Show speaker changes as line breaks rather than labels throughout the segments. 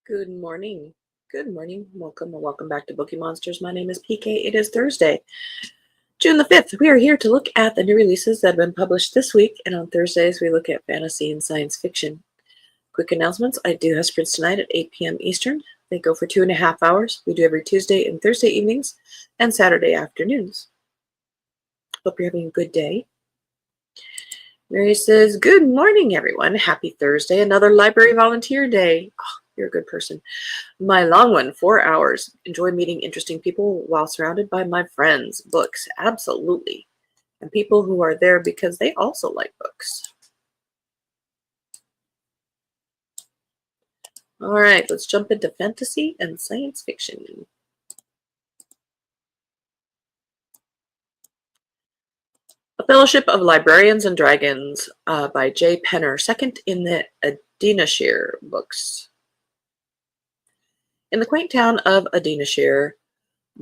Good morning. Good morning. Welcome or welcome back to Bookeemonsters. My name is PK. It is Thursday, June the 5th. We are here to look at the new releases that have been published this week, and on Thursdays we look at fantasy and science fiction. Quick announcements. I do have sprints tonight at 8 p.m. Eastern. They go for 2.5 hours. We do every Tuesday and Thursday evenings and Saturday afternoons. Hope you're having a good day. Mary says, good morning, everyone. Happy Thursday. Another library volunteer day. Oh, you're a good person. My long one, 4 hours. Enjoy meeting interesting people while surrounded by my friends. Books, absolutely. And people who are there because they also like books. All right, let's jump into fantasy and science fiction. A Fellowship of Librarians and Dragons by J. Penner, second in the Adinashire books. In the quaint town of Adinashire,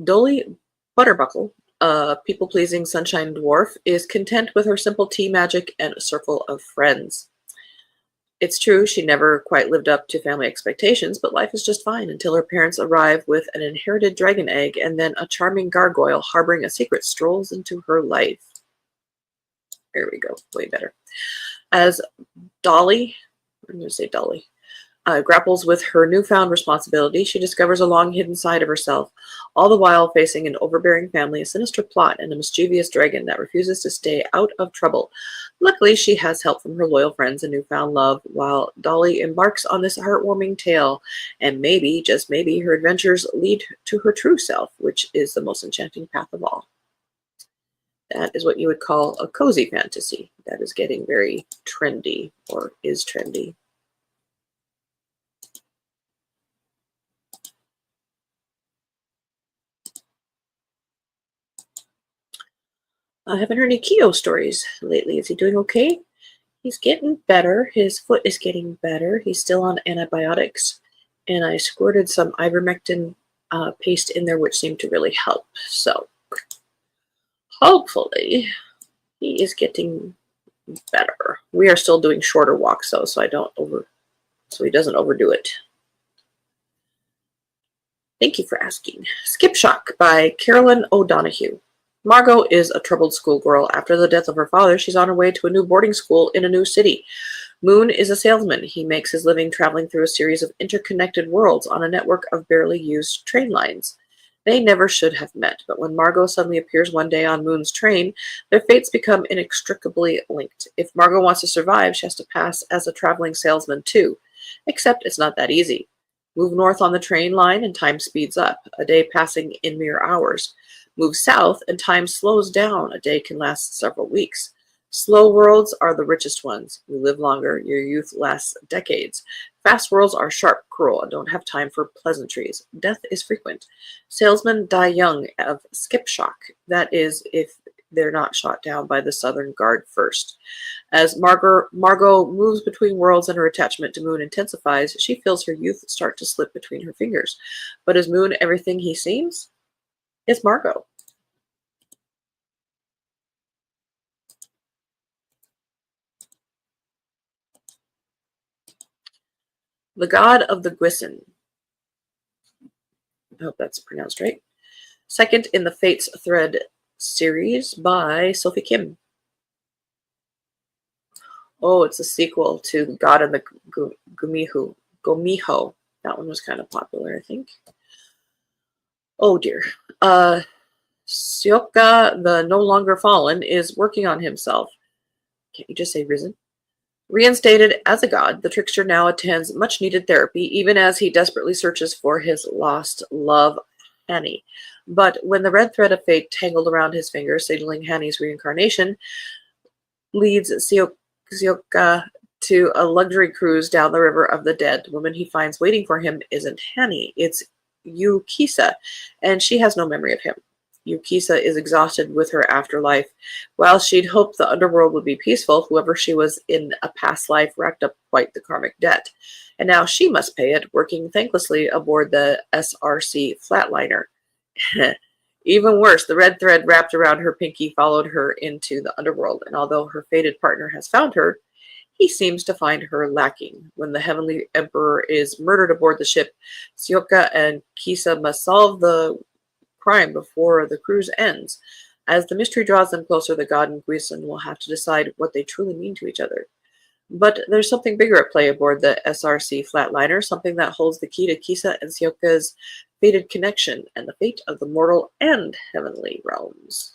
Dolly Butterbuckle, a people-pleasing sunshine dwarf, is content with her simple tea magic and a circle of friends. It's true, she never quite lived up to family expectations, but life is just fine until her parents arrive with an inherited dragon egg, and then a charming gargoyle harboring a secret strolls into her life. There we go, way better. As Dolly, I'm going to say Dolly, grapples with her newfound responsibility, she discovers a long-hidden side of herself, all the while facing an overbearing family, a sinister plot, and a mischievous dragon that refuses to stay out of trouble. Luckily, she has help from her loyal friends and newfound love, while Dolly embarks on this heartwarming tale, and maybe, just maybe, her adventures lead to her true self, which is the most enchanting path of all. That is what you would call a cozy fantasy. That is getting very trendy, or is trendy. I haven't heard any Keo stories lately. Is he doing okay? He's getting better. His foot is getting better. He's still on antibiotics. And I squirted some ivermectin paste in there, which seemed to really help. So hopefully he is getting better. We are still doing shorter walks though, so he doesn't overdo it. Thank you for asking. Skip Shock by Carolyn O'Donoghue. Margot is a troubled schoolgirl. After the death of her father, she's on her way to a new boarding school in a new city. Moon is a salesman. He makes his living traveling through a series of interconnected worlds on a network of barely used train lines. They never should have met, but when Margot suddenly appears one day on Moon's train, their fates become inextricably linked. If Margot wants to survive, she has to pass as a traveling salesman too. Except it's not that easy. Move north on the train line and time speeds up, a day passing in mere hours. Move south and time slows down, a day can last several weeks. Slow worlds are the richest ones. You live longer, your youth lasts decades. Fast worlds are sharp, cruel, and don't have time for pleasantries. Death is frequent. Salesmen die young of skip shock. That is, if they're not shot down by the Southern Guard first. As Margot moves between worlds and her attachment to Moon intensifies, she feels her youth start to slip between her fingers. But is Moon everything he seems? It's Margot. The God of the Guisan. I hope that's pronounced right. Second in the Fates Thread series by Sophie Kim. Oh, it's a sequel to God and the Gomiho. That one was kind of popular, I think. Oh dear. Sioka, the no longer fallen, is working on himself. Can't you just say risen? Reinstated as a god, the trickster now attends much-needed therapy, even as he desperately searches for his lost love, Hanny. But when the red thread of fate tangled around his finger, signaling Hanny's reincarnation, leads Sioka to a luxury cruise down the river of the dead. The woman he finds waiting for him isn't Hanny, it's Yukisa, and she has no memory of him. Yukisa is exhausted with her afterlife. While she'd hoped the underworld would be peaceful, whoever she was in a past life racked up quite the karmic debt. And now she must pay it, working thanklessly aboard the SRC Flatliner. Even worse, the red thread wrapped around her pinky followed her into the underworld, and although her fated partner has found her, He seems to find her lacking. When the Heavenly Emperor is murdered aboard the ship, Sioka and Kisa must solve the crime before the cruise ends. As the mystery draws them closer, the god and Guisan will have to decide what they truly mean to each other. But there's something bigger at play aboard the SRC Flatliner, something that holds the key to Kisa and Sioka's fated connection and the fate of the mortal and heavenly realms.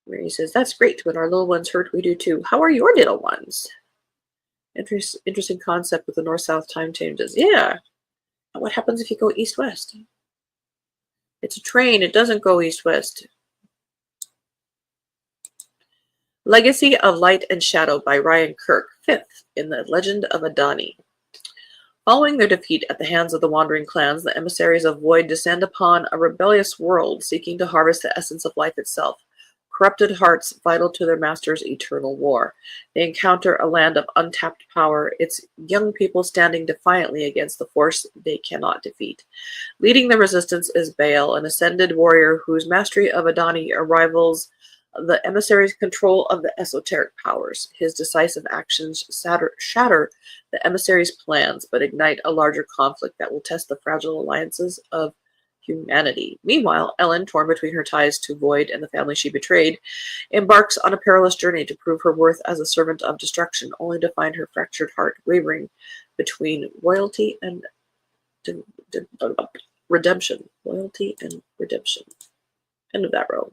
Mary says, "That's great. When our little ones hurt, we do too. How are your little ones?" Interesting concept with the north-south time changes. Yeah. What happens if you go east-west? It's a train. It doesn't go east-west. Legacy of Light and Shadow by Ryan Kirk, 5th in the Legend of Adani. Following their defeat at the hands of the wandering clans, the emissaries of Void descend upon a rebellious world seeking to harvest the essence of life itself, corrupted hearts vital to their master's eternal war. They encounter a land of untapped power, its young people standing defiantly against the force they cannot defeat. Leading the resistance is Baal, an ascended warrior whose mastery of Adani rivals the emissary's control of the esoteric powers. His decisive actions shatter the emissary's plans, but ignite a larger conflict that will test the fragile alliances of humanity. Meanwhile, Ellen, torn between her ties to Void and the family she betrayed, embarks on a perilous journey to prove her worth as a servant of destruction, only to find her fractured heart wavering between royalty and redemption. Loyalty and redemption. End of that row.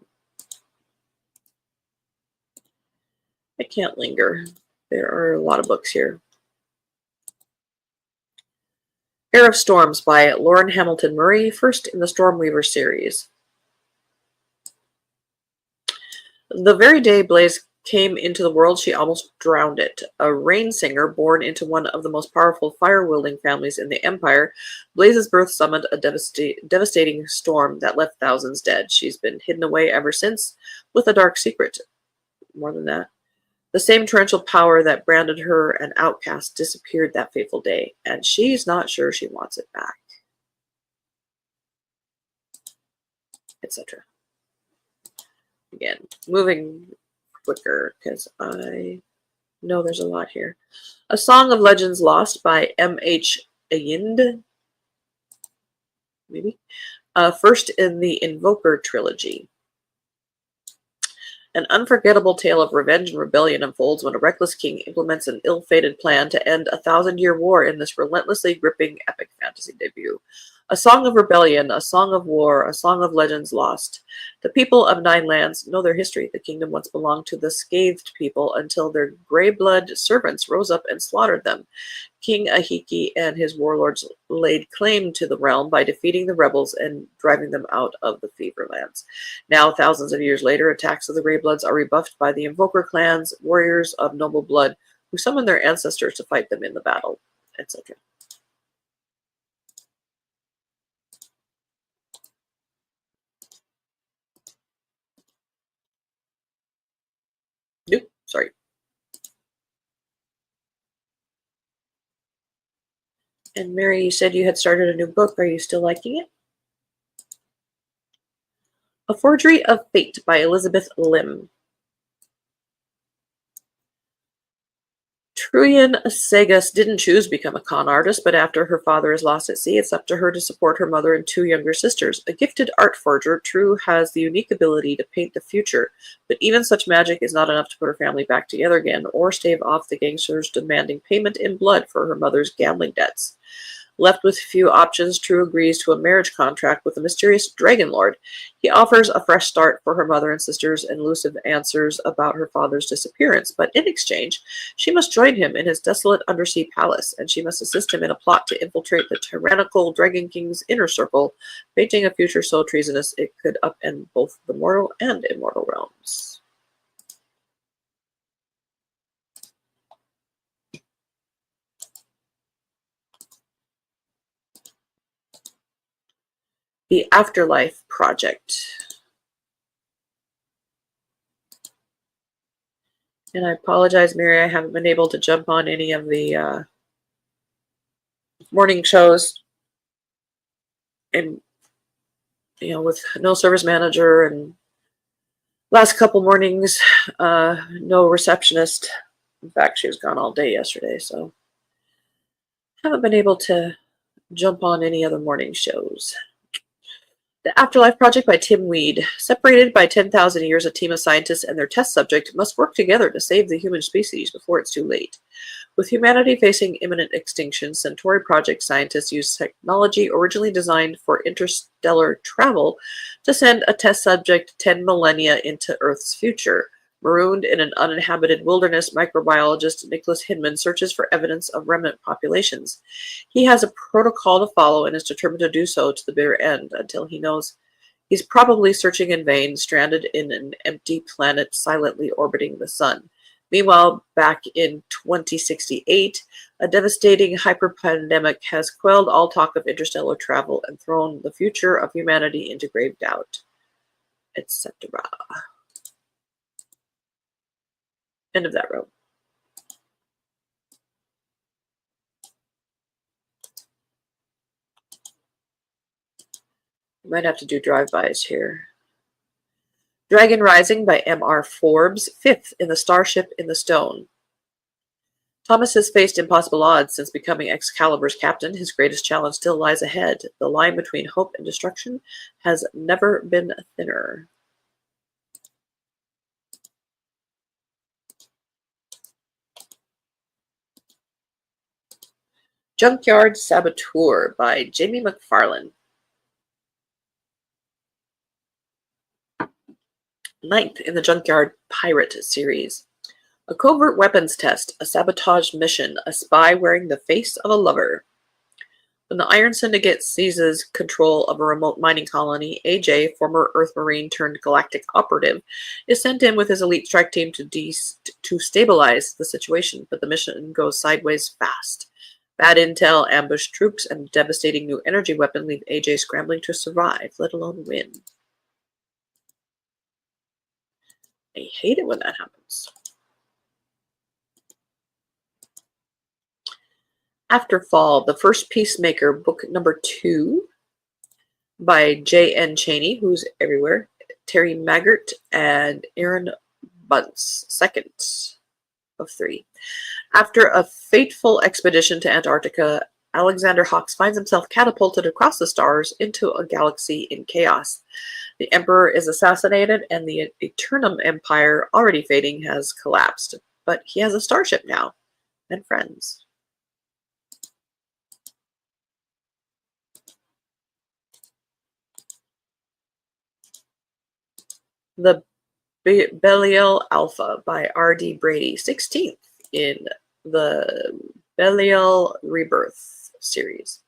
I can't linger. There are a lot of books here. Air of Storms by Lauren Hamilton Murray, 1st in the Stormweaver series. The very day Blaze came into the world, she almost drowned it. A rain singer born into one of the most powerful fire-wielding families in the Empire, Blaze's birth summoned a devastating storm that left thousands dead. She's been hidden away ever since, with a dark secret. More than that. The same torrential power that branded her an outcast disappeared that fateful day, and she's not sure she wants it back. Etc. Again, moving quicker because I know there's a lot here. A Song of Legends Lost by M.H. Ayind. Maybe. 1st in the Invoker trilogy. An unforgettable tale of revenge and rebellion unfolds when a reckless king implements an ill-fated plan to end a 1,000-year war in this relentlessly gripping epic fantasy debut. A song of rebellion, a song of war, a song of legends lost. The people of Nine Lands know their history. The kingdom once belonged to the scathed people until their gray-blood servants rose up and slaughtered them. King Ahiki and his warlords laid claim to the realm by defeating the rebels and driving them out of the Feverlands. Now, thousands of years later, attacks of the Greybloods are rebuffed by the Invoker clans, warriors of noble blood, who summon their ancestors to fight them in the battle, etc. Nope, sorry. And Mary, you said you had started a new book. Are you still liking it? A Forgery of Fate by Elizabeth Lim. Truyan Segas didn't choose to become a con artist, but after her father is lost at sea, it's up to her to support her mother and 2 younger sisters. A gifted art forger, True has the unique ability to paint the future, but even such magic is not enough to put her family back together again or stave off the gangsters demanding payment in blood for her mother's gambling debts. Left with few options, True agrees to a marriage contract with a mysterious dragon lord. He offers a fresh start for her mother and sisters and elusive answers about her father's disappearance, but in exchange, she must join him in his desolate undersea palace, and she must assist him in a plot to infiltrate the tyrannical Dragon King's inner circle, painting a future so treasonous it could upend both the mortal and immortal realms. The Afterlife Project. And I apologize, Mary, I haven't been able to jump on any of the morning shows. And, with no service manager and last couple mornings, no receptionist. In fact, she was gone all day yesterday, so haven't been able to jump on any other morning shows. The Afterlife Project by Tim Weed. Separated by 10,000 years, a team of scientists and their test subject must work together to save the human species before it's too late. With humanity facing imminent extinction, Centauri Project scientists use technology originally designed for interstellar travel to send a test subject 10 millennia into Earth's future. Marooned in an uninhabited wilderness, microbiologist Nicholas Hinman searches for evidence of remnant populations. He has a protocol to follow and is determined to do so to the bitter end until he knows he's probably searching in vain, stranded in an empty planet silently orbiting the sun. Meanwhile, back in 2068, a devastating hyperpandemic has quelled all talk of interstellar travel and thrown the future of humanity into grave doubt, etc. End of that row. Might have to do drive-bys here. Dragon Rising by M.R. Forbes, 5th in the Starship in the Stone. Thomas has faced impossible odds since becoming Excalibur's captain. His greatest challenge still lies ahead. The line between hope and destruction has never been thinner. Junkyard Saboteur by Jamie McFarlane. 9th in the Junkyard Pirate series. A covert weapons test, a sabotage mission, a spy wearing the face of a lover. When the Iron Syndicate seizes control of a remote mining colony, AJ, former Earth Marine turned galactic operative, is sent in with his elite strike team to stabilize the situation, but the mission goes sideways fast. Bad intel, ambushed troops, and a devastating new energy weapon leave AJ scrambling to survive, let alone win. I hate it when that happens. After Fall, The First Peacemaker, book number 2 by J.N. Chaney, who's everywhere, Terry Maggart, and Aaron Bunce, 2nd of 3. After a fateful expedition to Antarctica, Alexander Hawks finds himself catapulted across the stars into a galaxy in chaos. The Emperor is assassinated, and the Eternum Empire, already fading, has collapsed. But he has a starship now, and friends. The Belial Alpha by R.D. Brady, 16th in the Belial Rebirth series.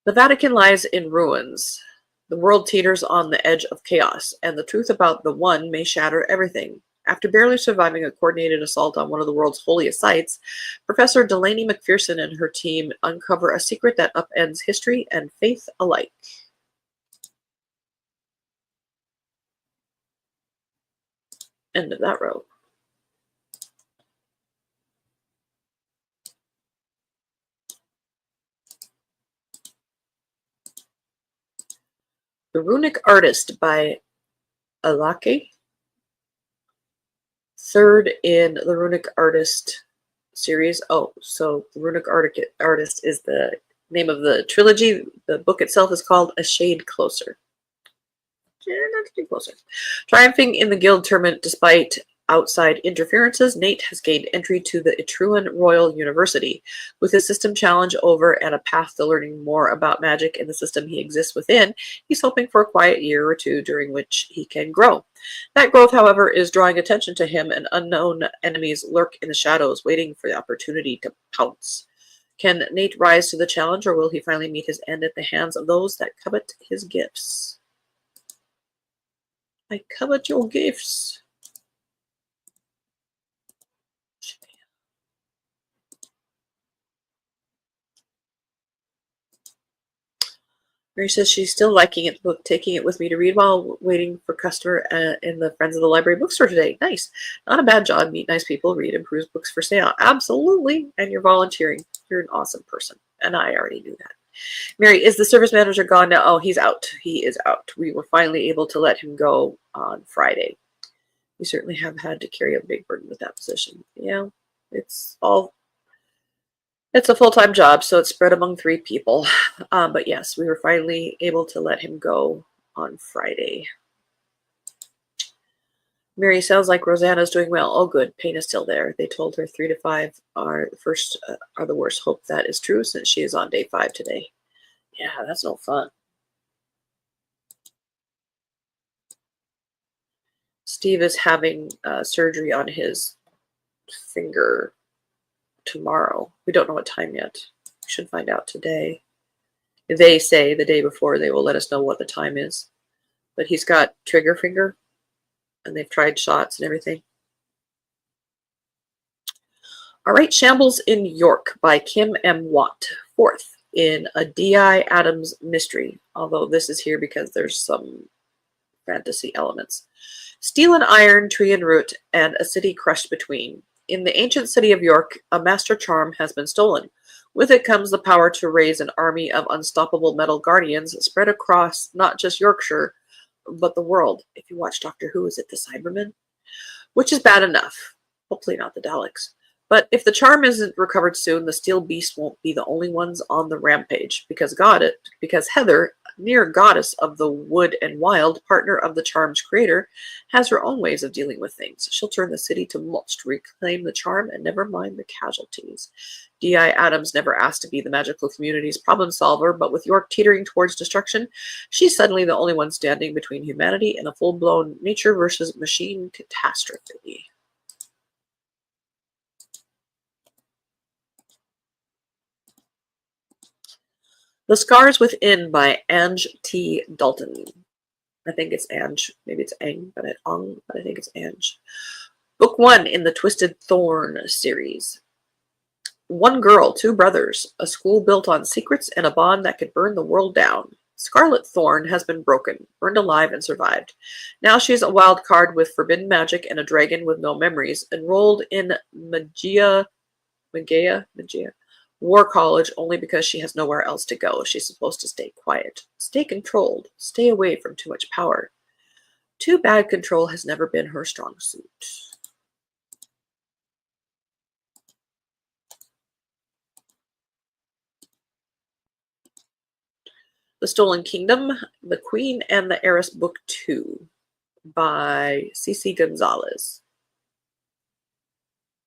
The Vatican lies in ruins. The world teeters on the edge of chaos, and the truth about the One may shatter everything. After barely surviving a coordinated assault on one of the world's holiest sites, Professor Delaney McPherson and her team uncover a secret that upends history and faith alike. End of that row. The Runic Artist by Alake. 3rd in the Runic Artist series. Oh, so the Runic Artist is the name of the trilogy. The book itself is called A Shade Closer. Not too closer. Triumphing in the guild tournament despite outside interferences, Nate has gained entry to the Etruan Royal University. With his system challenge over and a path to learning more about magic in the system he exists within, he's hoping for a quiet year or two during which he can grow. That growth, however, is drawing attention to him, and unknown enemies lurk in the shadows, waiting for the opportunity to pounce. Can Nate rise to the challenge, or will he finally meet his end at the hands of those that covet his gifts? I covet your gifts. Mary says she's still liking it, book, taking it with me to read while waiting for customer in the Friends of the Library bookstore today. Nice. Not a bad job. Meet nice people, read, improves books for sale. Absolutely. And you're volunteering. You're an awesome person. And I already knew that. Mary, is the service manager gone now? Oh, he's out. He is out. We were finally able to let him go on Friday. We certainly have had to carry a big burden with that position. Yeah, it's a full-time job, so it's spread among 3 people. But yes, we were finally able to let him go on Friday. Mary, sounds like Rosanna's doing well. Oh, good. Pain is still there. They told her 3 to 5 are the worst. Hope that is true since she is on day 5 today. Yeah, that's no fun. Steve is having surgery on his finger tomorrow. We don't know what time yet. We should find out today. They say the day before they will let us know what the time is. But he's got trigger finger, and they've tried shots and everything. All right, Shambles in York by Kim M. Watt, 4th in a D.I. Adams mystery, although this is here because there's some fantasy elements. Steel and iron, tree and root, and a city crushed between. In the ancient city of York, a master charm has been stolen. With it comes the power to raise an army of unstoppable metal guardians spread across not just Yorkshire, but the world. If you watch Doctor Who, is it the Cybermen? Which is bad enough. Hopefully not the Daleks. But if the charm isn't recovered soon, the Steel Beasts won't be the only ones on the rampage, because Heather, near goddess of the wood and wild, partner of the charm's creator, has her own ways of dealing with things. She'll turn the city to mulch to reclaim the charm and never mind the casualties. D.I. Adams never asked to be the magical community's problem solver, but with York teetering towards destruction, she's suddenly the only one standing between humanity and a full-blown nature versus machine catastrophe. The Scars Within by Ange T. Dalton. I think it's Ange. Maybe it's Ang, but I think it's Ange. Book 1 in the Twisted Thorn series. One girl, 2 brothers, a school built on secrets and a bond that could burn the world down. Scarlet Thorn has been broken, burned alive, and survived. Now she's a wild card with forbidden magic and a dragon with no memories, enrolled in Magia War College only because she has nowhere else to go. She's supposed to stay quiet, stay controlled, stay away from too much power. Too bad control has never been her strong suit. The Stolen Kingdom, The Queen and the Heiress, Book 2 by C.C. Gonzalez.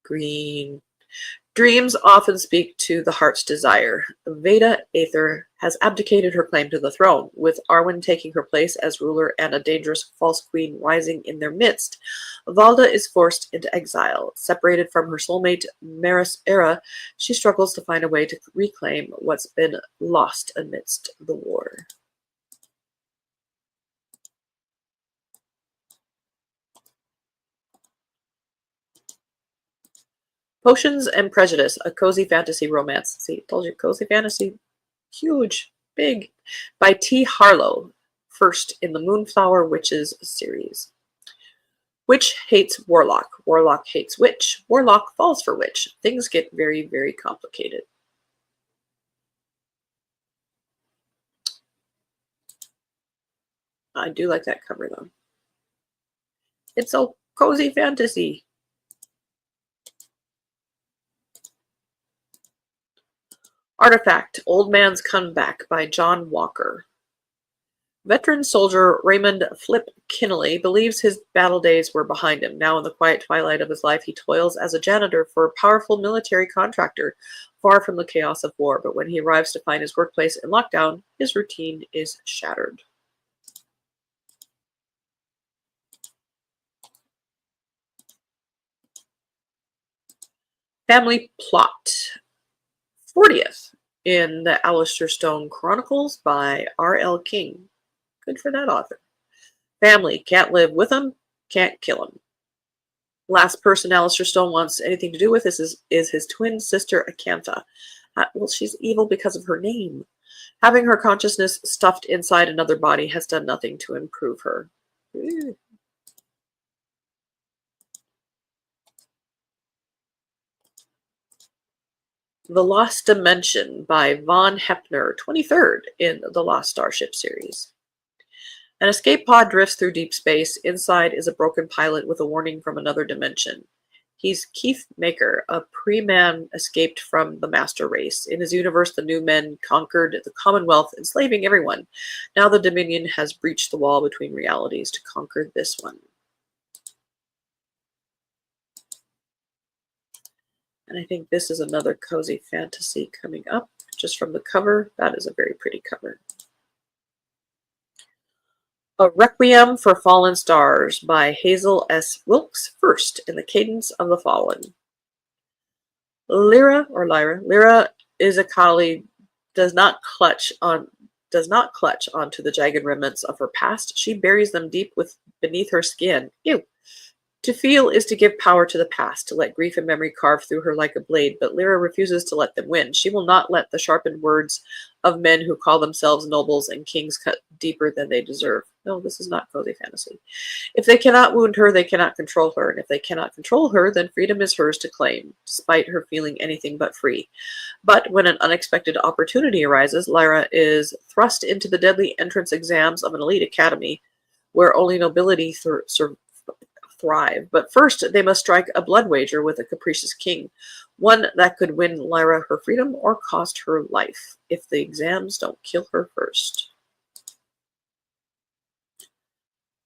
Green. Dreams often speak to the heart's desire. Veda Aether has abdicated her claim to the throne, with Arwen taking her place as ruler and a dangerous false queen rising in their midst. Valda is forced into exile. Separated from her soulmate, Maris Era, she struggles to find a way to reclaim what's been lost amidst the war. Potions and Prejudice, a cozy fantasy romance. See, told you, cozy fantasy. Huge, big. By T. Harlow, 1st in the Moonflower Witches series. Witch hates Warlock. Warlock hates Witch. Warlock falls for Witch. Things get very, very complicated. I do like that cover, though. It's so cozy fantasy. Artifact, Old Man's Comeback by John Walker. Veteran soldier Raymond Flip Kinnelly believes his battle days were behind him. Now in the quiet twilight of his life, he toils as a janitor for a powerful military contractor, far from the chaos of war. But when he arrives to find his workplace in lockdown, his routine is shattered. Family Plot, 40th in the Alistair Stone Chronicles by R.L. King. Good for that author. Family, can't live with him, can't kill him. Last person Alistair Stone wants anything to do with is his twin sister, Acantha. Well, she's evil because of her name. Having her consciousness stuffed inside another body has done nothing to improve her. The Lost Dimension by Von Heppner, 23rd in the Lost Starship series. An escape pod drifts through deep space. Inside is a broken pilot with a warning from another dimension. He's Keith Maker, a pre-man escaped from the master race. In his universe, the new men conquered the Commonwealth, enslaving everyone. Now the Dominion has breached the wall between realities to conquer this one. And I think this is another cozy fantasy coming up. Just from the cover, that is a very pretty cover. A Requiem for Fallen Stars by Hazel S. Wilkes, first in the Cadence of the Fallen. Lyra is a collie, does not clutch onto the jagged remnants of her past. She buries them deep beneath her skin. Ew. To feel is to give power to the past, to let grief and memory carve through her like a blade, but Lyra refuses to let them win. She will not let the sharpened words of men who call themselves nobles and kings cut deeper than they deserve. No, this is not cozy fantasy. If they cannot wound her, they cannot control her, and if they cannot control her, then freedom is hers to claim, despite her feeling anything but free. But when an unexpected opportunity arises, Lyra is thrust into the deadly entrance exams of an elite academy, where only nobility thrive. But first, they must strike a blood wager with a capricious king, one that could win Lyra her freedom or cost her life, if the exams don't kill her first.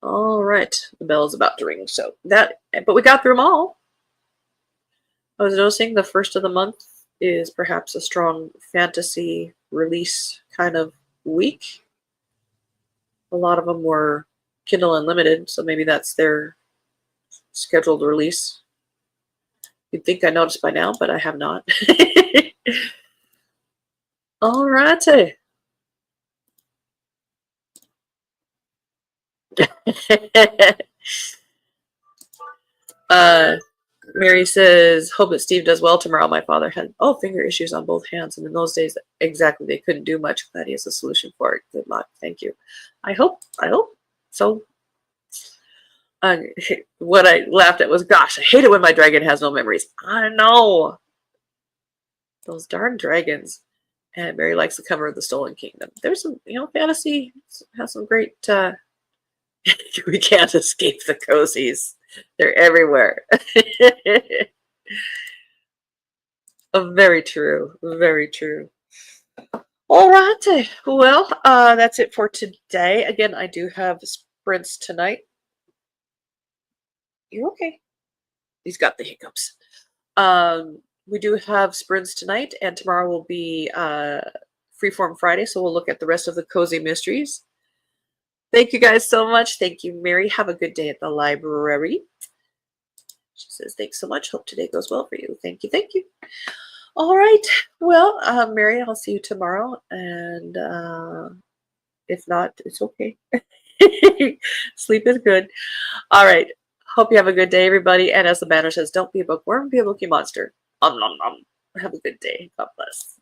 All right, the bell is about to ring, but we got through them all. I was noticing the first of the month is perhaps a strong fantasy release kind of week. A lot of them were Kindle Unlimited, so maybe that's their scheduled release. You'd think I noticed by now, but I have not. All righty. Mary says, hope that Steve does well tomorrow. My father had finger issues on both hands, and in those days, exactly, they couldn't do much. Glad he has a solution for it. Good luck. Thank you. I hope so. What I laughed at was, gosh, I hate it when my dragon has no memories. I know. Those darn dragons. And Mary likes the cover of The Stolen Kingdom. There's some, fantasy has some great, we can't escape the cozies. They're everywhere. Very true. Very true. All right. Well, that's it for today. Again, I do have sprints tonight. You're okay. He's got the hiccups. We do have sprints tonight, and tomorrow will be Freeform Friday, so we'll look at the rest of the cozy mysteries. Thank you guys so much. Thank you, Mary. Have a good day at the library. She says, thanks so much. Hope today goes well for you. Thank you. Thank you. All right. Well, Mary, I'll see you tomorrow. And if not, it's okay. Sleep is good. All right. Hope you have a good day, everybody. And as the banner says, don't be a bookworm, be a bookie monster. Nom, nom, nom. Have a good day. God bless.